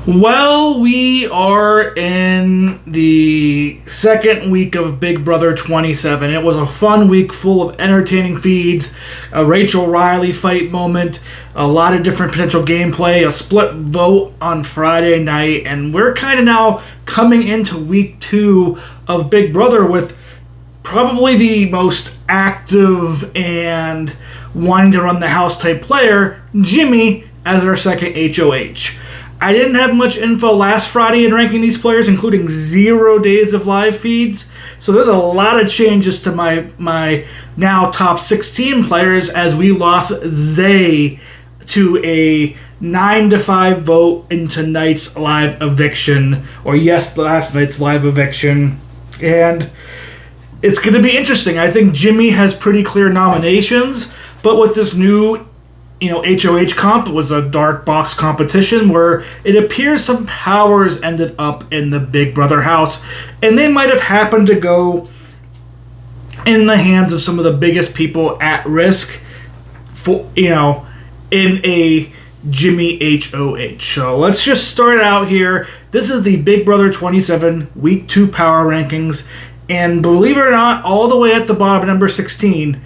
Well, we are in the second week of Big Brother 27. It was a fun week full of entertaining feeds, a Rachel Riley fight moment, a lot of different potential gameplay, a split vote on Friday night, and we're kind of now coming into week 2 of Big Brother with probably the most active and wanting to run the house type player, Jimmy, as our second HOH. I didn't have much info last Friday in ranking these players, including 0 days of live feeds. So there's a lot of changes to my now top 16 players as we lost Zay to a 9-5 vote in tonight's live eviction, or last night's live eviction. And it's going to be interesting. I think Jimmy has pretty clear nominations, but with this new HOH comp, it was a dark box competition where it appears some powers ended up in the Big Brother house, and they might have happened to go in the hands of some of the biggest people at risk for in a Jimmy HOH. So let's just start out here. This is the Big Brother 27 Week 2 Power Rankings, and believe it or not, all the way at the bottom, number 16,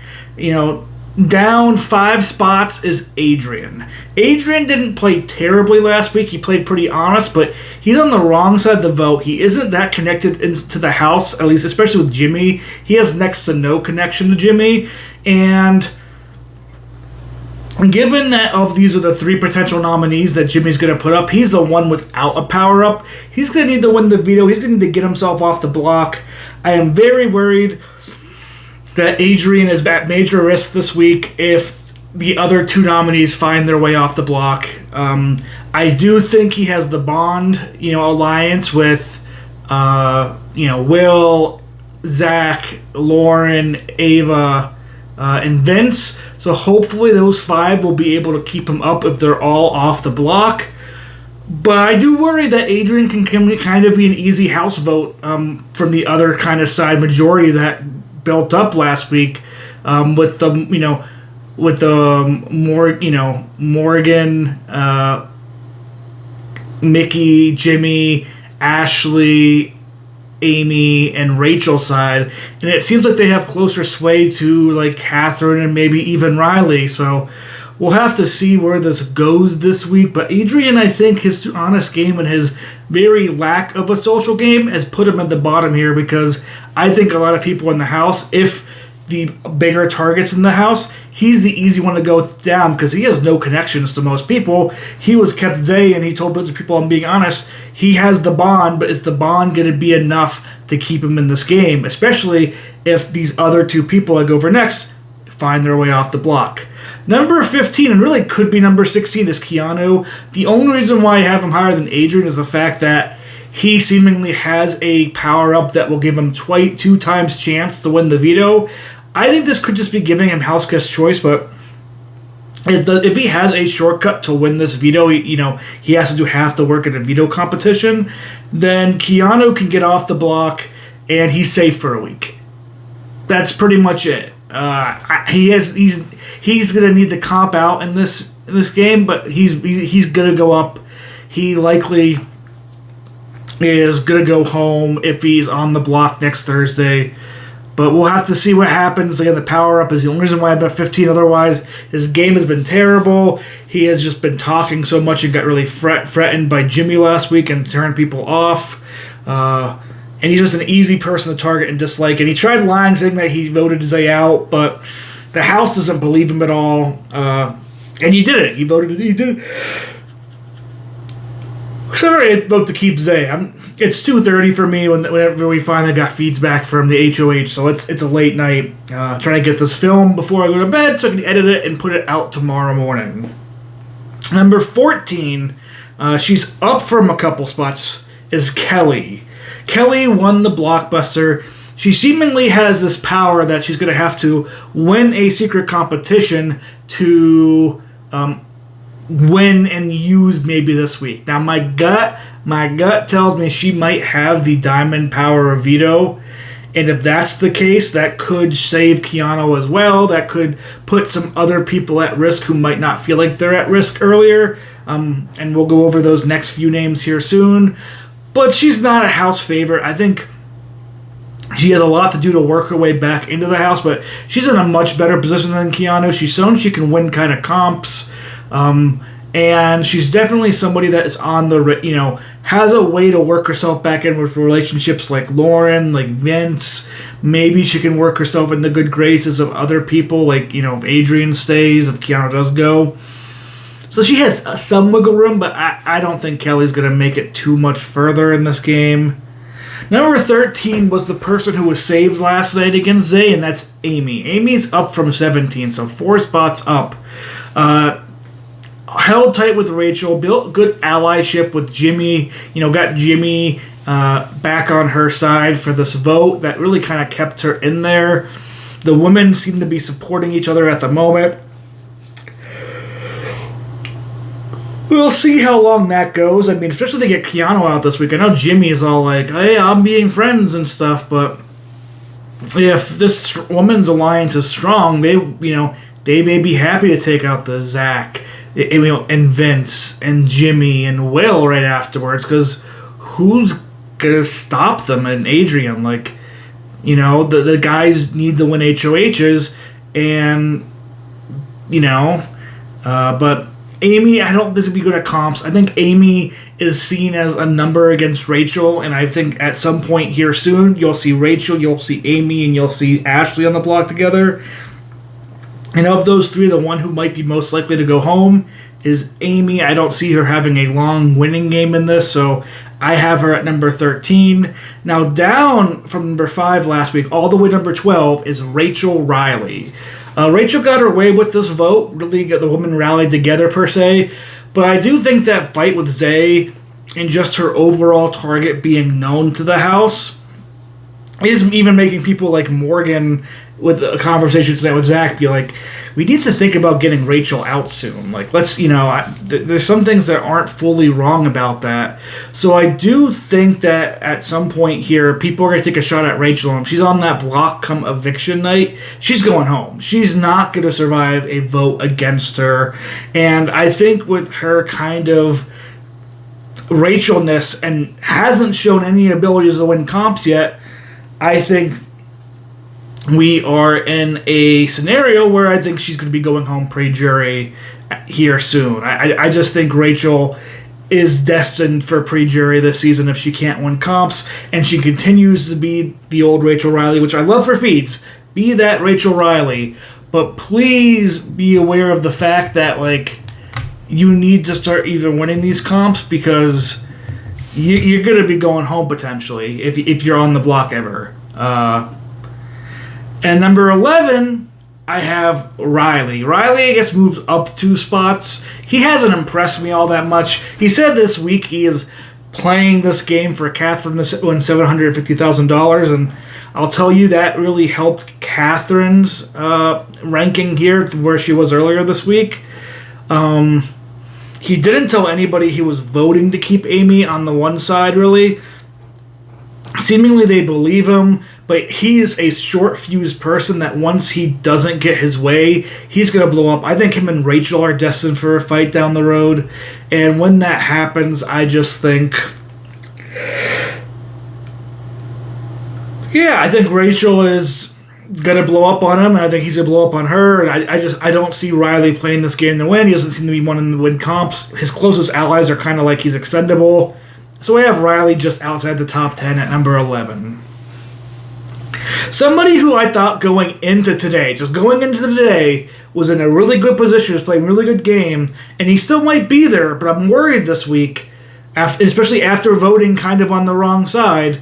down 5 spots is Adrian. Adrian didn't play terribly last week. He played pretty honest, but he's on the wrong side of the vote. He isn't that connected to the house, at least especially with Jimmy. He has next to no connection to Jimmy. And given that these are the 3 potential nominees that Jimmy's going to put up, he's the one without a power-up. He's going to need to win the veto. He's going to need to get himself off the block. I am very worried that Adrian is at major risk this week if the other 2 nominees find their way off the block. I do think he has the Bond, alliance with, Will, Zach, Lauren, Ava, and Vince. So hopefully those 5 will be able to keep him up if they're all off the block. But I do worry that Adrian can kind of be an easy house vote from the other kind of side majority that built up last week with the Morgan, Mickey, Jimmy, Ashley, Amy, and Rachel side, and it seems like they have closer sway to like Catherine and maybe even Riley. So we'll have to see where this goes this week. But Adrian, I think his honest game and his very lack of a social game has put him at the bottom here, because I think a lot of people in the house, if the bigger targets in the house, he's the easy one to go down because he has no connections to most people. He was kept Zay, and he told a bunch of people, I'm being honest, he has the Bond, but is the Bond going to be enough to keep him in this game, especially if these other 2 people that go over next find their way off the block. Number 15, and really could be number 16, is Keanu. The only reason why I have him higher than Adrian is the fact that he seemingly has a power-up that will give him 2 times chance to win the veto. I think this could just be giving him house guest choice, but if he has a shortcut to win this veto, he has to do half the work in a veto competition, then Keanu can get off the block and he's safe for a week. That's pretty much it. He's gonna need the comp out in this game, but he's gonna go up. He likely is gonna go home if he's on the block next Thursday. But we'll have to see what happens. Again, the power up is the only reason why I've been 15. Otherwise, his game has been terrible. He has just been talking so much and got really threatened by Jimmy last week and turned people off. And he's just an easy person to target and dislike. And he tried lying, saying that he voted Zay out, but the house doesn't believe him at all. And he did it. He did. Sorry, I vote to keep Zay. It's 2:30 for me whenever we finally got feeds back from the HOH, so it's a late night. Trying to get this film before I go to bed so I can edit it and put it out tomorrow morning. Number 14, she's up from a couple spots, is Kelly. Kelly won the Blockbuster. She seemingly has this power that she's going to have to win a secret competition to win and use maybe this week. Now, my gut tells me she might have the diamond power of veto, and if that's the case, that could save Keanu as well. That could put some other people at risk who might not feel like they're at risk earlier. and we'll go over those next few names here soon. But she's not a house favorite. I think she has a lot to do to work her way back into the house, but she's in a much better position than Keanu. She's shown she can win kind of comps, and she's definitely somebody that is on the, has a way to work herself back in with relationships like Lauren, like Vince. Maybe she can work herself in the good graces of other people, like, if Adrian stays, if Keanu does go. So she has some wiggle room, but I don't think Kelly's going to make it too much further in this game. Number 13 was the person who was saved last night against Zay, and that's Amy. Amy's up from 17, so 4 spots up. Held tight with Rachel, built good allyship with Jimmy, got Jimmy back on her side for this vote. That really kind of kept her in there. The women seem to be supporting each other at the moment. We'll see how long that goes. I mean, especially if they get Keanu out this week. I know Jimmy is all like, hey, I'm being friends and stuff, but if this women's alliance is strong, they may be happy to take out the Zach and Vince and Jimmy and Will right afterwards, because who's going to stop them? And Adrian, the guys need to win HOHs, and, but Amy, I don't think this would be good at comps. I think Amy is seen as a number against Rachel, and I think at some point here soon, you'll see Rachel, you'll see Amy, and you'll see Ashley on the block together. And of those three, the one who might be most likely to go home is Amy. I don't see her having a long winning game in this, so I have her at number 13. Now, down from number 5 last week, all the way to number 12, is Rachel Riley. Rachel got her way with this vote, really got the women rallied together per se, but I do think that fight with Zay and just her overall target being known to the house is even making people like Morgan with a conversation tonight with Zach be like, we need to think about getting Rachel out soon. Like, let's, there's some things that aren't fully wrong about that. So I do think that at some point here, people are going to take a shot at Rachel. And if she's on that block come eviction night, she's going home. She's not going to survive a vote against her. And I think with her kind of Rachelness and hasn't shown any abilities to win comps yet, I think we are in a scenario where I think she's going to be going home pre-jury here soon. I just think Rachel is destined for pre-jury this season if she can't win comps, and she continues to be the old Rachel Riley, which I love for feeds. Be that Rachel Riley, but please be aware of the fact that, you need to start either winning these comps because you're going to be going home potentially if you're on the block ever. And number 11, I have Riley. Riley, I guess, moves up 2 spots. He hasn't impressed me all that much. He said this week he is playing this game for Catherine to win $750,000, and I'll tell you that really helped Catherine's ranking here to where she was earlier this week. He didn't tell anybody he was voting to keep Amy on the one side, really. Seemingly they believe him, but he's a short-fused person that once he doesn't get his way, he's going to blow up. I think him and Rachel are destined for a fight down the road, and when that happens, I just think... I think Rachel is going to blow up on him, and I think he's going to blow up on her, and I don't see Riley playing this game to win. He doesn't seem to be wanting to win comps. His closest allies are kind of like he's expendable. So I have Riley just outside the top 10 at number 11. Somebody who I thought going into today, was in a really good position, was playing a really good game, and he still might be there, but I'm worried this week, especially after voting kind of on the wrong side,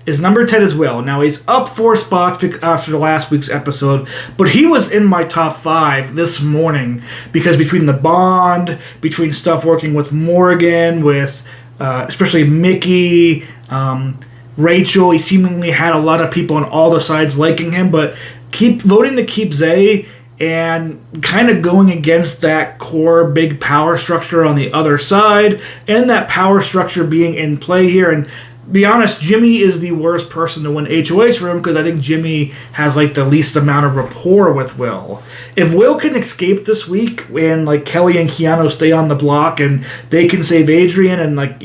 is number 10 as well. Now, he's up 4 spots after last week's episode, but he was in my top 5 this morning, because between the bond, between stuff working with Morgan, with especially Mickey, Rachel, he seemingly had a lot of people on all the sides liking him, but keep voting to keep Zay and kind of going against that core big power structure on the other side, and that power structure being in play here. And be honest, Jimmy is the worst person to win HOH for him because I think Jimmy has like the least amount of rapport with Will. If Will can escape this week and like Kelly and Keanu stay on the block and they can save Adrian and like,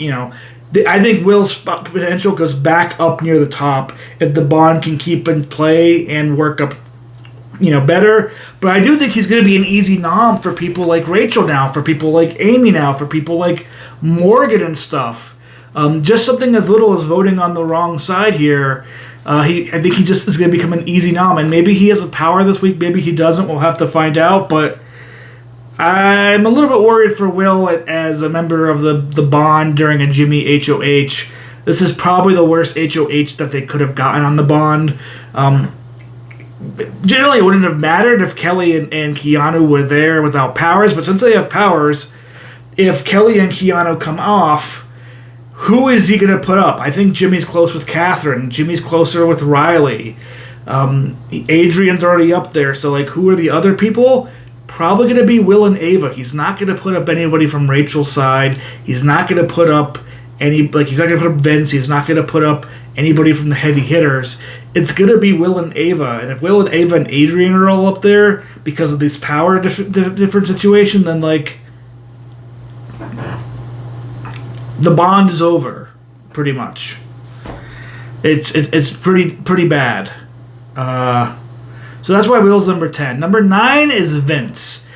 I think Will's potential goes back up near the top if the bond can keep in play and work up, better. But I do think he's going to be an easy nom for people like Rachel now, for people like Amy now, for people like Morgan and stuff. Just something as little as voting on the wrong side here. I think he just is going to become an easy nom, and maybe he has a power this week, maybe he doesn't. We'll have to find out, but I'm a little bit worried for Will as a member of the bond during a Jimmy HOH. This is probably the worst HOH that they could have gotten on the bond. Generally, it wouldn't have mattered if Kelly and Keanu were there without powers, but since they have powers, if Kelly and Keanu come off, who is he going to put up? I think Jimmy's close with Catherine. Jimmy's closer with Riley. Adrian's already up there, so like, who are the other people? Probably going to be Will and Ava. He's not going to put up anybody from Rachel's side. He's not going to put up he's not going to put up Vince. He's not going to put up anybody from the heavy hitters. It's going to be Will and Ava. And if Will and Ava and Adrian are all up there because of this power different situation, then like the bond is over, pretty much. It's pretty bad. So that's why Will's number 10. Number 9 is Vince.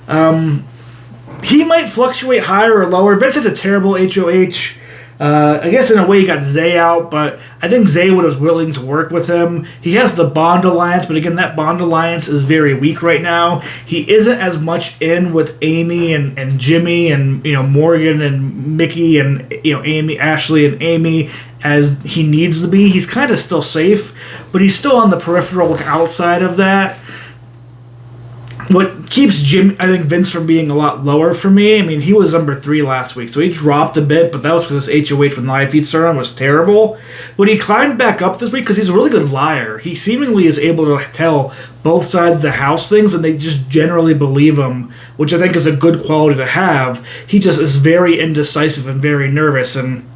He might fluctuate higher or lower. Vince had a terrible HOH. I guess in a way he got Zay out, but I think Zay was willing to work with him. He has the Bond Alliance, but again, that Bond Alliance is very weak right now. He isn't as much in with Amy and Jimmy and Morgan and Mickey and Amy, Ashley and Amy as he needs to be. He's kind of still safe, but he's still on the peripheral outside of that. What keeps Vince from being a lot lower for me, I mean, he was number 3 last week, so he dropped a bit, but that was because his HOH with live feed started was terrible. But he climbed back up this week because he's a really good liar. He seemingly is able to tell both sides of the house things, and they just generally believe him, which I think is a good quality to have. He just is very indecisive and very nervous, and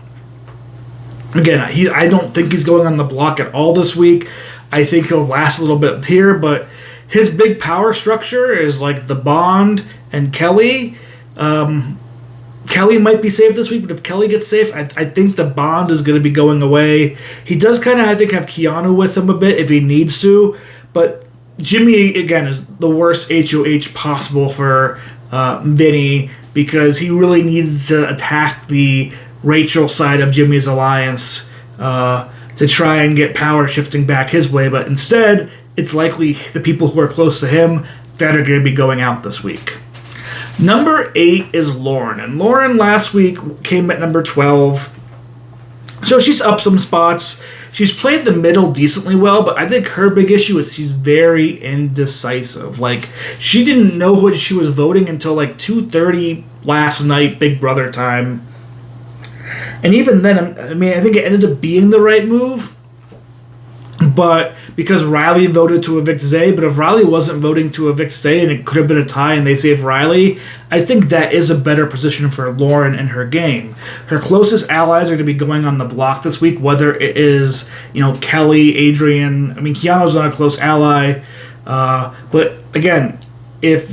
again, I don't think he's going on the block at all this week. I think he'll last a little bit here, but his big power structure is like the Bond and Kelly. Kelly might be safe this week, but if Kelly gets safe, I think the Bond is going to be going away. He does kind of, I think, have Keanu with him a bit if he needs to, but Jimmy, again, is the worst HOH possible for Vinny because he really needs to attack the Rachel side of Jimmy's alliance to try and get power shifting back his way, but instead, it's likely the people who are close to him that are going to be going out this week. Number 8 is Lauren, and Lauren last week came at number 12. So she's up some spots. She's played the middle decently well, but I think her big issue is she's very indecisive. Like, she didn't know what she was voting until like 2:30 last night, Big Brother time. And even then, I mean, I think it ended up being the right move. But because Riley voted to evict Zay, but if Riley wasn't voting to evict Zay and it could have been a tie and they saved Riley, I think that is a better position for Lauren in her game. Her closest allies are going to be going on the block this week, whether it is, Kelly, Adrian. I mean, Keanu's not a close ally. But again, if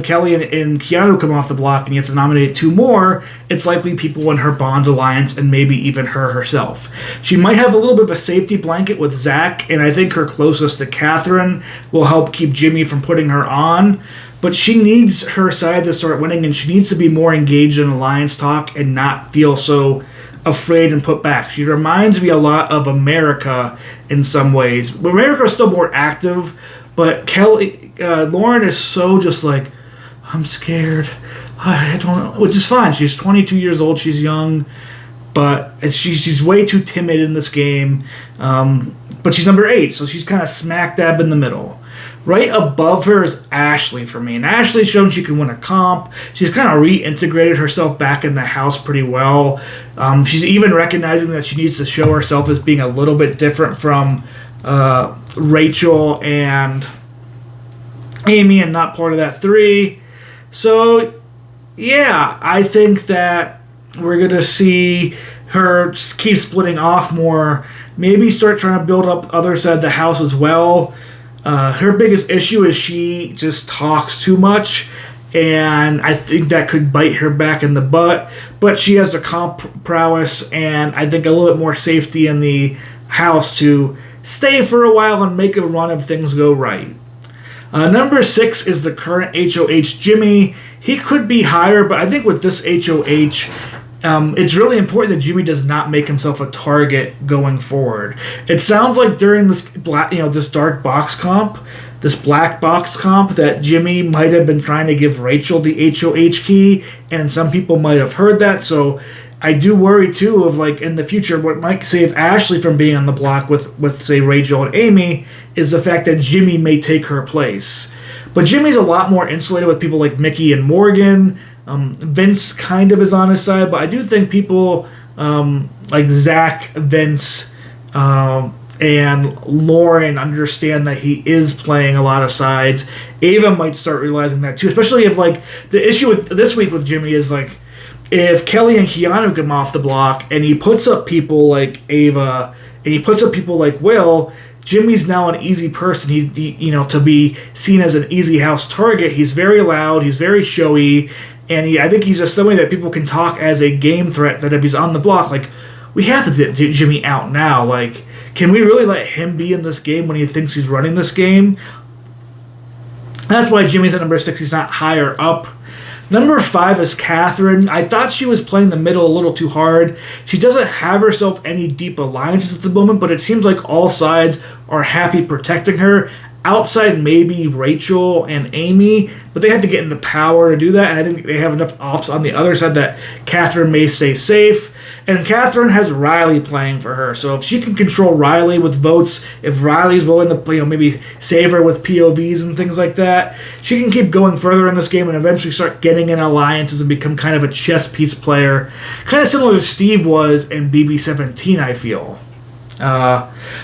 Kelly and Keanu come off the block and you have to nominate 2 more, it's likely people in her Bond alliance and maybe even her herself. She might have a little bit of a safety blanket with Zach, and I think her closest to Catherine will help keep Jimmy from putting her on. But she needs her side to start winning, and she needs to be more engaged in alliance talk and not feel so afraid and put back. She reminds me a lot of America in some ways. America is still more active, but Lauren is so just like, I'm scared. I don't know, which is fine. She's 22 years old. She's young, but she's way too timid in this game. But she's number 8, so she's kind of smack dab in the middle. Right above her is Ashley for me, and Ashley's shown she can win a comp. She's kind of reintegrated herself back in the house pretty well. She's even recognizing that she needs to show herself as being a little bit different from Rachel and Amy and not part of that 3. So, yeah, I think that we're going to see her just keep splitting off more, maybe start trying to build up other side of the house as well. Her biggest issue is she just talks too much, and I think that could bite her back in the butt. But she has the comp prowess, and I think a little bit more safety in the house to stay for a while and make a run if things go right. Number 6 is the current HOH Jimmy. He could be higher, but I think with this HOH, it's really important that Jimmy does not make himself a target going forward. It sounds like during this this dark box comp, this black box comp, that Jimmy might have been trying to give Rachel the HOH key, and some people might have heard that. So I do worry too of, like, in the future what might save Ashley from being on the block with say Rachel and Amy is the fact that Jimmy may take her place. But Jimmy's a lot more insulated with people like Mickey and Morgan. Vince kind of is on his side, but I do think people like Zach, Vince, and Lauren understand that he is playing a lot of sides. Ava might start realizing that too, especially if, like, the issue with this week with Jimmy is, like, if Kelly and Keanu come off the block and he puts up people like Ava and he puts up people like Will, Jimmy's now an easy person. He's to be seen as an easy house target. He's very loud. He's very showy. And I think he's just somebody that people can talk as a game threat, that if he's on the block, like, we have to get Jimmy out now. Like, can we really let him be in this game when he thinks he's running this game? That's why Jimmy's at number 6. He's not higher up. Number 5 is Catherine. I thought she was playing the middle a little too hard. She doesn't have herself any deep alliances at the moment, but it seems like all sides are happy protecting her. Outside, maybe Rachel and Amy, but they have to get into power to do that, and I think they have enough ops on the other side that Catherine may stay safe. And Catherine has Riley playing for her, so if she can control Riley with votes, if Riley's willing to maybe save her with POVs and things like that, she can keep going further in this game and eventually start getting in alliances and become kind of a chess piece player, kind of similar to Steve was in BB17, I feel.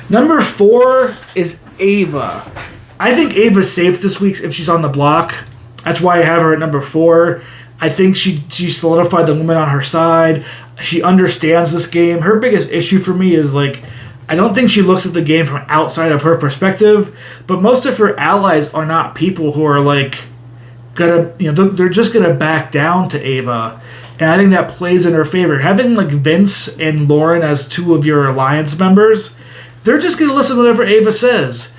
Number 4 is Ava. I think Ava's safe this week if she's on the block. That's why I have her at number 4. I think she solidified the woman on her side. She understands this game. Her biggest issue for me is, like, I don't think she looks at the game from outside of her perspective, but most of her allies are not people who are, like, they're just gonna back down to Ava. And I think that plays in her favor. Having, like, Vince and Lauren as 2 of your alliance members, they're just going to listen to whatever Ava says.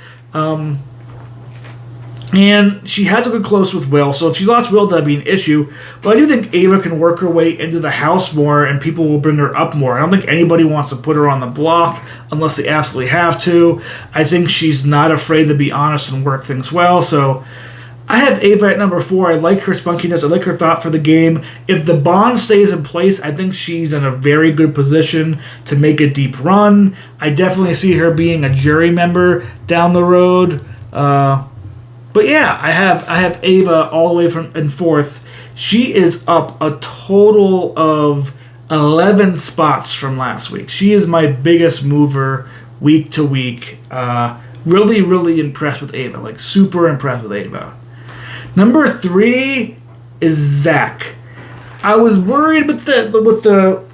And she has a good close with Will, so if she lost Will, that'd be an issue. But I do think Ava can work her way into the house more, and people will bring her up more. I don't think anybody wants to put her on the block unless they absolutely have to. I think she's not afraid to be honest and work things well, so I have Ava at number 4. I like her spunkiness. I like her thought for the game. If the bond stays in place, I think she's in a very good position to make a deep run. I definitely see her being a jury member down the road. But yeah, I have Ava all the way from in 4th. She is up a total of 11 spots from last week. She is my biggest mover week to week. Really, really impressed with Ava. Like, super impressed with Ava. Number 3 is Zach. I was worried with the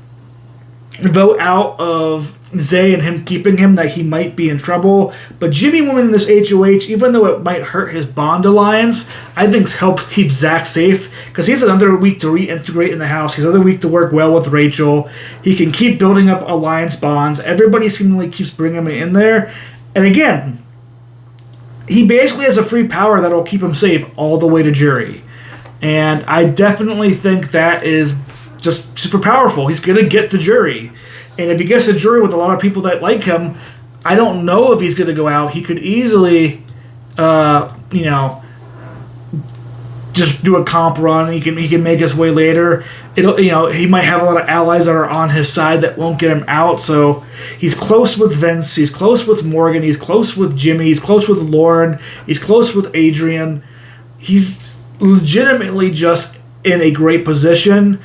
vote out of Zay and him keeping him that he might be in trouble. But Jimmy winning this HOH, even though it might hurt his Bond alliance, I think helped keep Zach safe because he has another week to reintegrate in the house. He has another week to work well with Rachel. He can keep building up alliance bonds. Everybody seemingly keeps bringing him in there. And again, he basically has a free power that'll keep him safe all the way to jury. And I definitely think that is just super powerful. He's going to get the jury. And if he gets the jury with a lot of people that like him, I don't know if he's going to go out. He could easily, just do a comp run. He can make his way later. He might have a lot of allies that are on his side that won't get him out. So he's close with Vince. He's close with Morgan. He's close with Jimmy. He's close with Lauren. He's close with Adrian. He's legitimately just in a great position.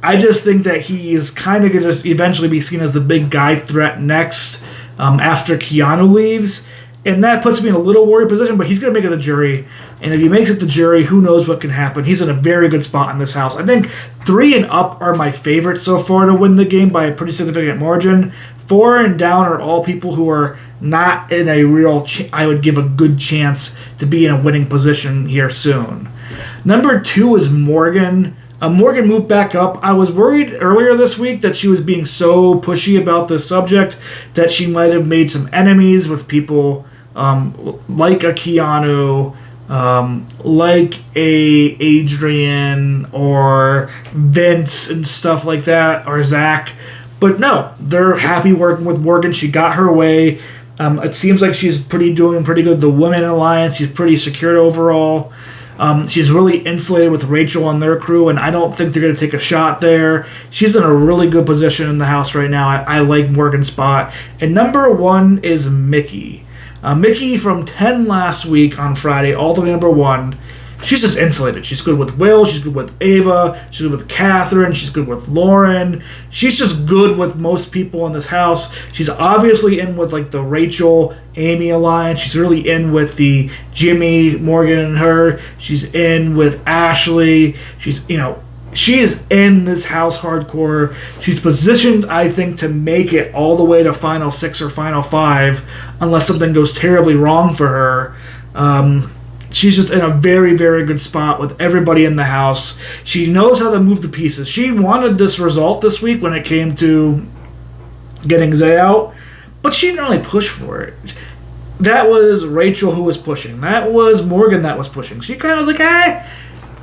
I just think that he is kind of going to eventually be seen as the big guy threat next after Keanu leaves. And that puts me in a little worried position, but he's going to make it the jury. And if he makes it the jury, who knows what can happen. He's in a very good spot in this house. I think 3 and up are my favorites so far to win the game by a pretty significant margin. 4 and down are all people who are not in a real, I would give a good chance to be in a winning position here soon. Number 2 is Morgan. Morgan moved back up. I was worried earlier this week that she was being so pushy about this subject that she might have made some enemies with people like a Keanu, like a Adrian or Vince and stuff like that, or Zach. But no, they're happy working with Morgan. She got her way. It seems like she's doing pretty good. The Women Alliance, she's pretty secured overall. She's really insulated with Rachel and their crew, and I don't think they're going to take a shot there. She's in a really good position in the house right now. I like Morgan's spot. And number 1 is Mickey. Mickey from 10 last week on Friday, all the way to number 1. She's just insulated. She's good with Will. She's good with Ava. She's good with Catherine. She's good with Lauren. She's just good with most people in this house. She's obviously in with like the Rachel, Amy alliance. She's really in with the Jimmy, Morgan, and her. She's in with Ashley. She is in this house hardcore. She's positioned, I think, to make it all the way to Final 6 or Final 5 unless something goes terribly wrong for her. She's just in a very, very good spot with everybody in the house. She knows how to move the pieces. She wanted this result this week when it came to getting Zay out, but she didn't really push for it. That was Rachel who was pushing. That was Morgan that was pushing. She kind of was like,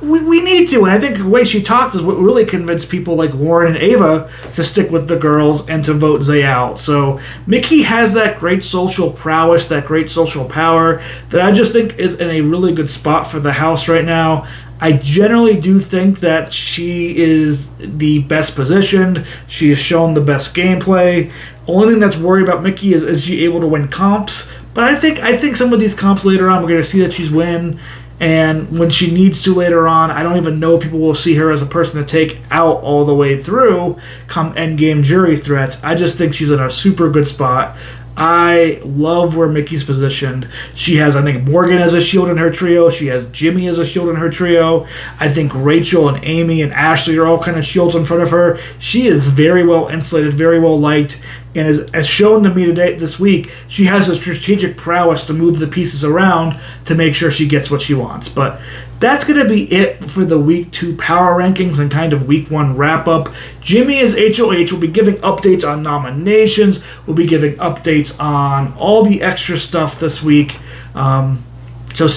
we need to. And I think the way she talked is what really convinced people like Lauren and Ava to stick with the girls and to vote Zay out. So Mickey has that great social prowess, that great social power that I just think is in a really good spot for the house right now. I generally do think that she is the best positioned. She has shown the best gameplay. Only thing that's worried about Mickey is she able to win comps? But I think some of these comps later on, we're going to see that she's win. And when she needs to later on, I don't even know if people will see her as a person to take out all the way through come endgame jury threats. I just think she's in a super good spot. I love where Mickey's positioned. She has, I think, Morgan as a shield in her trio. She has Jimmy as a shield in her trio. I think Rachel and Amy and Ashley are all kind of shields in front of her. She is very well insulated, very well liked, and as shown to me this week, she has a strategic prowess to move the pieces around to make sure she gets what she wants. But that's going to be it for the Week 2 Power Rankings and kind of Week 1 wrap-up. Jimmy as HOH will be giving updates on nominations. We'll be giving updates on all the extra stuff this week. So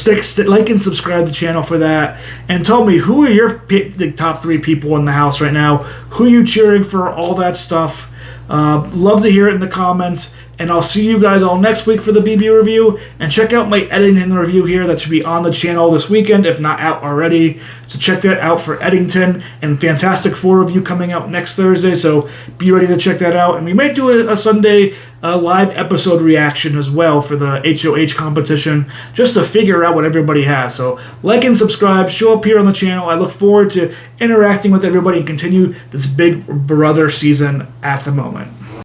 like and subscribe to the channel for that. And tell me, who are the top 3 people in the house right now? Who are you cheering for? All that stuff. Love to hear it in the comments. And I'll see you guys all next week for the BB review. And check out my Eddington review here. That should be on the channel this weekend, if not out already. So check that out for Eddington. And Fantastic Four review coming out next Thursday. So be ready to check that out. And we might do a Sunday live episode reaction as well for the HOH competition, just to figure out what everybody has. So like and subscribe. Show up here on the channel. I look forward to interacting with everybody and continue this Big Brother season at the moment.